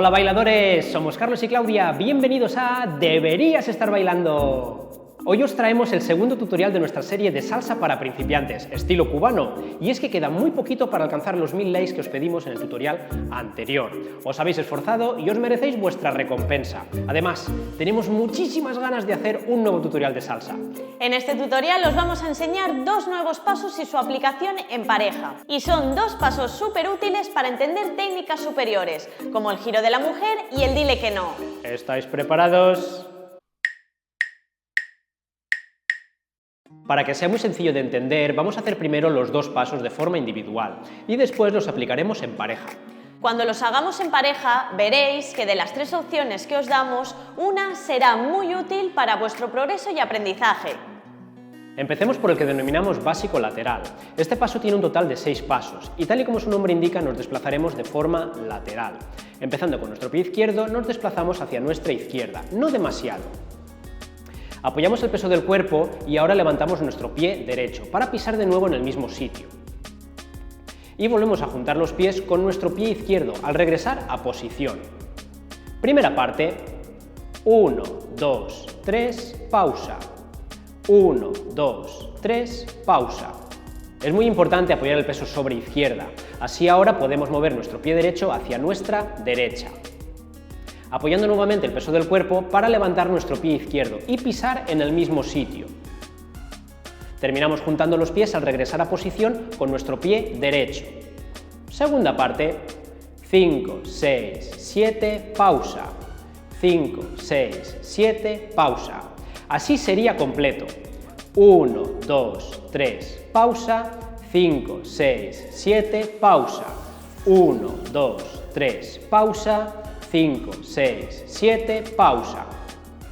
Hola bailadores, somos Carlos y Claudia, bienvenidos a Deberías estar bailando. Hoy os traemos el segundo tutorial de nuestra serie de salsa para principiantes, estilo cubano, y es que queda muy poquito para alcanzar los 1000 likes que os pedimos en el tutorial anterior. Os habéis esforzado y os merecéis vuestra recompensa. Además, tenemos muchísimas ganas de hacer un nuevo tutorial de salsa. En este tutorial os vamos a enseñar dos nuevos pasos y su aplicación en pareja. Y son dos pasos súper útiles para entender técnicas superiores, como el giro de la mujer y el dile que no. ¿Estáis preparados? Para que sea muy sencillo de entender, vamos a hacer primero los dos pasos de forma individual y después los aplicaremos en pareja. Cuando los hagamos en pareja, veréis que de las tres opciones que os damos, una será muy útil para vuestro progreso y aprendizaje. Empecemos por el que denominamos básico lateral. Este paso tiene un total de 6 pasos y tal y como su nombre indica nos desplazaremos de forma lateral. Empezando con nuestro pie izquierdo nos desplazamos hacia nuestra izquierda, no demasiado. Apoyamos el peso del cuerpo y ahora levantamos nuestro pie derecho para pisar de nuevo en el mismo sitio. Y volvemos a juntar los pies con nuestro pie izquierdo al regresar a posición. Primera parte, 1, 2, 3, pausa. 1, 2, 3, pausa. Es muy importante apoyar el peso sobre izquierda, así ahora podemos mover nuestro pie derecho hacia nuestra derecha. Apoyando nuevamente el peso del cuerpo para levantar nuestro pie izquierdo y pisar en el mismo sitio. Terminamos juntando los pies al regresar a posición con nuestro pie derecho. Segunda parte, 5, 6, 7, pausa. 5, 6, 7, pausa. Así sería completo. 1, 2, 3, pausa. 5, 6, 7, pausa. 1, 2, 3, pausa. 5, 6, 7, pausa.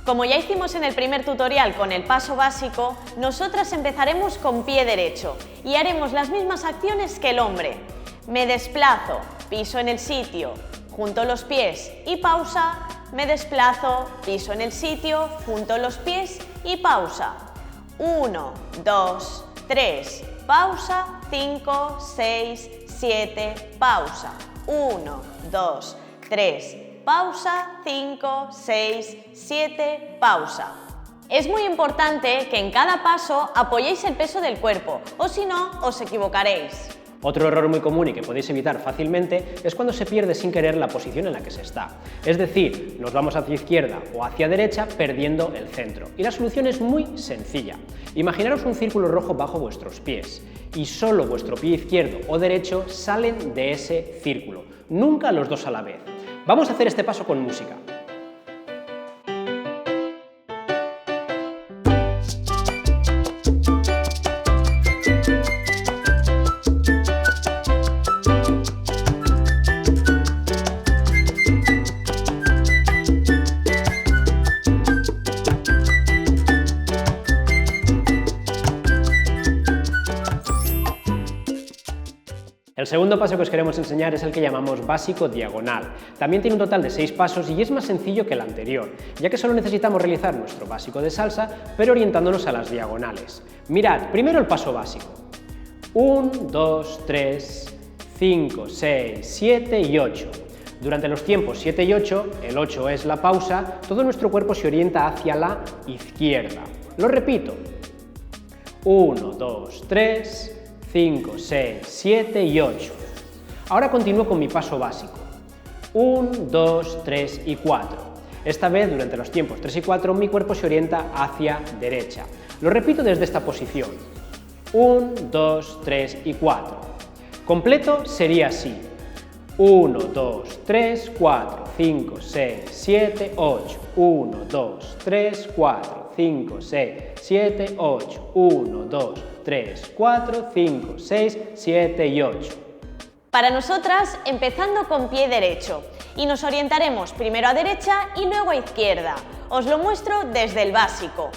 Como ya hicimos en el primer tutorial con el paso básico, nosotras empezaremos con pie derecho y haremos las mismas acciones que el hombre. Me desplazo, piso en el sitio, junto los pies y pausa. Me desplazo, piso en el sitio, junto los pies y pausa. 1, 2, 3, pausa. 5, 6, 7, pausa. 1, 2, 3, pausa, 5, 6, 7, pausa. Es muy importante que en cada paso apoyéis el peso del cuerpo, o si no, os equivocaréis. Otro error muy común y que podéis evitar fácilmente es cuando se pierde sin querer la posición en la que se está. Es decir, nos vamos hacia izquierda o hacia derecha perdiendo el centro. Y la solución es muy sencilla. Imaginaros un círculo rojo bajo vuestros pies y solo vuestro pie izquierdo o derecho salen de ese círculo, nunca los dos a la vez. Vamos a hacer este paso con música. El segundo paso que os queremos enseñar es el que llamamos básico diagonal. También tiene un total de 6 pasos y es más sencillo que el anterior, ya que solo necesitamos realizar nuestro básico de salsa, pero orientándonos a las diagonales. Mirad, primero el paso básico. 1, 2, 3, 5, 6, 7 y 8. Durante los tiempos 7 y 8, el 8 es la pausa, todo nuestro cuerpo se orienta hacia la izquierda. Lo repito. 1, 2, 3, 5, 6, 7 y 8. Ahora continúo con mi paso básico. 1, 2, 3 y 4. Esta vez, durante los tiempos 3 y 4, mi cuerpo se orienta hacia derecha. Lo repito desde esta posición. 1, 2, 3 y 4. Completo sería así. 1, 2, 3, 4, 5, 6, 7, 8. 1, 2, 3, 4, 5, 6, 7, 8. 1, 2, 3, 4, 5, 6, 7 y 8. Para nosotras, empezando con pie derecho, y nos orientaremos primero a derecha y luego a izquierda. Os lo muestro desde el básico.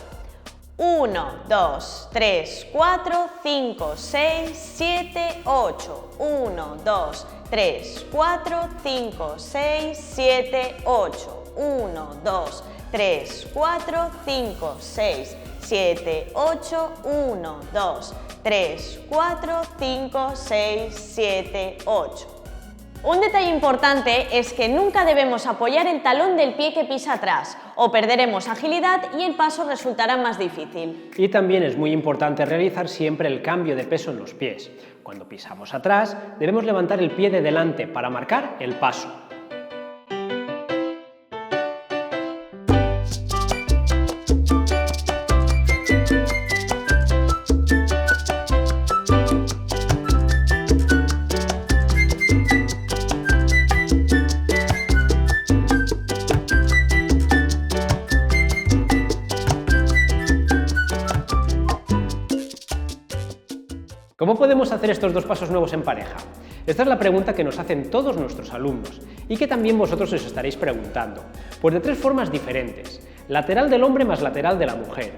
1, 2, 3, 4, 5, 6, 7, 8. 1, 2, 3, 4, 5, 6, 7, 8. 1, 2, 3, 4, 5, 6, 7, 8, 1, 2, 3, 4, 5, 6, 7, 8. Un detalle importante es que nunca debemos apoyar el talón del pie que pisa atrás, o perderemos agilidad y el paso resultará más difícil. Y también es muy importante realizar siempre el cambio de peso en los pies. Cuando pisamos atrás, debemos levantar el pie de delante para marcar el paso. ¿Cómo podemos hacer estos dos pasos nuevos en pareja? Esta es la pregunta que nos hacen todos nuestros alumnos y que también vosotros os estaréis preguntando. Pues de tres formas diferentes: lateral del hombre más lateral de la mujer,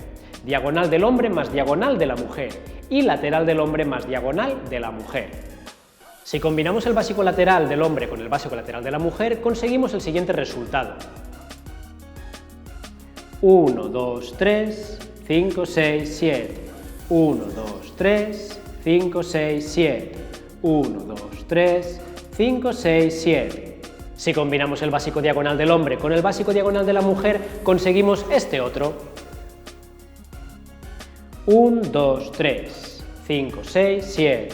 diagonal del hombre más diagonal de la mujer y lateral del hombre más diagonal de la mujer. Si combinamos el básico lateral del hombre con el básico lateral de la mujer, conseguimos el siguiente resultado. 1, 2, 3, 5, 6, 7. 1, 2, 3, 5, 6, 7. 1, 2, 3, 5, 6, 7. Si combinamos el básico diagonal del hombre con el básico diagonal de la mujer, conseguimos este otro. 1, 2, 3, 5, 6, 7.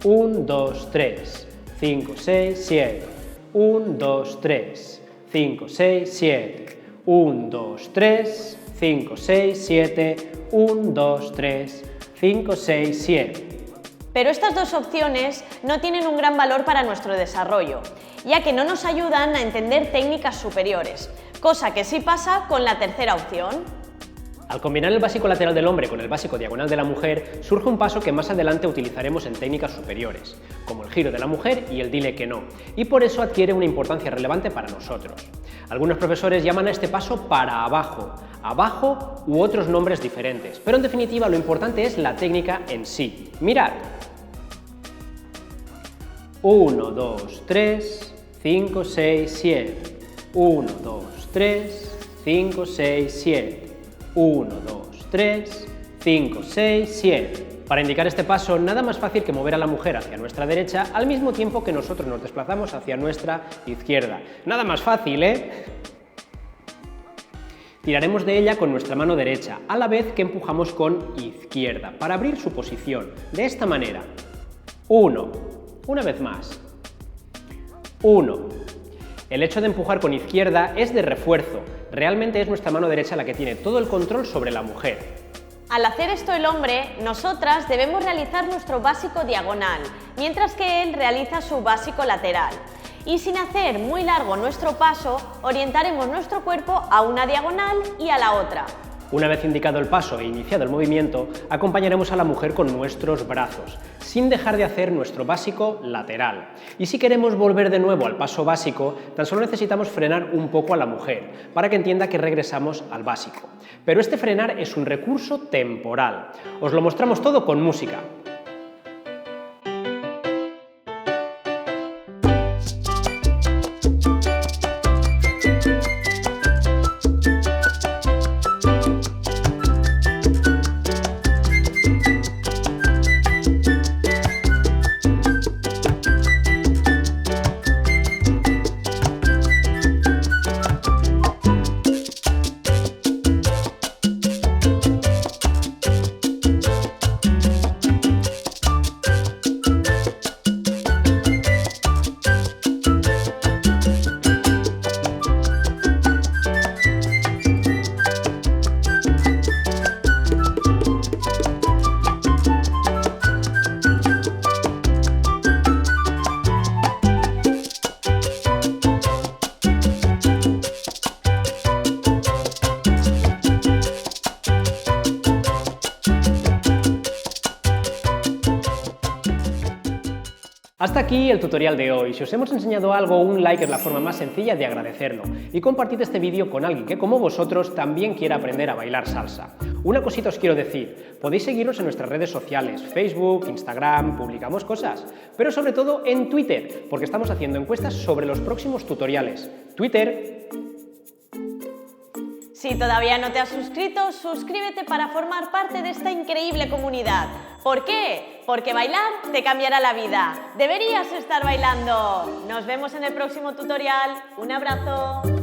1, 2, 3, 5, 6, 7. 1, 2, 3, 5, 6, 7. 1, 2, 3, 5, 6, 7. 1, 2, 3, 5, 6, 7. Pero estas dos opciones no tienen un gran valor para nuestro desarrollo, ya que no nos ayudan a entender técnicas superiores, cosa que sí pasa con la tercera opción. Al combinar el básico lateral del hombre con el básico diagonal de la mujer, surge un paso que más adelante utilizaremos en técnicas superiores, como el giro de la mujer y el dile que no, y por eso adquiere una importancia relevante para nosotros. Algunos profesores llaman a este paso para abajo, abajo u otros nombres diferentes, pero en definitiva lo importante es la técnica en sí. Mirad. 1, 2, 3, 5, 6, 7. 1, 2, 3, 5, 6, 7. 1, 2, 3, 5, 6, 7. Para indicar este paso, nada más fácil que mover a la mujer hacia nuestra derecha al mismo tiempo que nosotros nos desplazamos hacia nuestra izquierda. Nada más fácil, ¿eh? Tiraremos de ella con nuestra mano derecha, a la vez que empujamos con izquierda, para abrir su posición, de esta manera. 1. Una vez más. 1. El hecho de empujar con izquierda es de refuerzo. Realmente es nuestra mano derecha la que tiene todo el control sobre la mujer. Al hacer esto el hombre, nosotras debemos realizar nuestro básico diagonal, mientras que él realiza su básico lateral. Y sin hacer muy largo nuestro paso, orientaremos nuestro cuerpo a una diagonal y a la otra. Una vez indicado el paso e iniciado el movimiento, acompañaremos a la mujer con nuestros brazos, sin dejar de hacer nuestro básico lateral. Y si queremos volver de nuevo al paso básico, tan solo necesitamos frenar un poco a la mujer, para que entienda que regresamos al básico. Pero este frenar es un recurso temporal. Os lo mostramos todo con música. Hasta aquí el tutorial de hoy. Si os hemos enseñado algo, un like es la forma más sencilla de agradecerlo. Y compartid este vídeo con alguien que, como vosotros, también quiera aprender a bailar salsa. Una cosita os quiero decir, podéis seguirnos en nuestras redes sociales, Facebook, Instagram, publicamos cosas, pero sobre todo en Twitter, porque estamos haciendo encuestas sobre los próximos tutoriales. Twitter. Si todavía no te has suscrito, suscríbete para formar parte de esta increíble comunidad. ¿Por qué? Porque bailar te cambiará la vida. Deberías estar bailando. Nos vemos en el próximo tutorial. Un abrazo.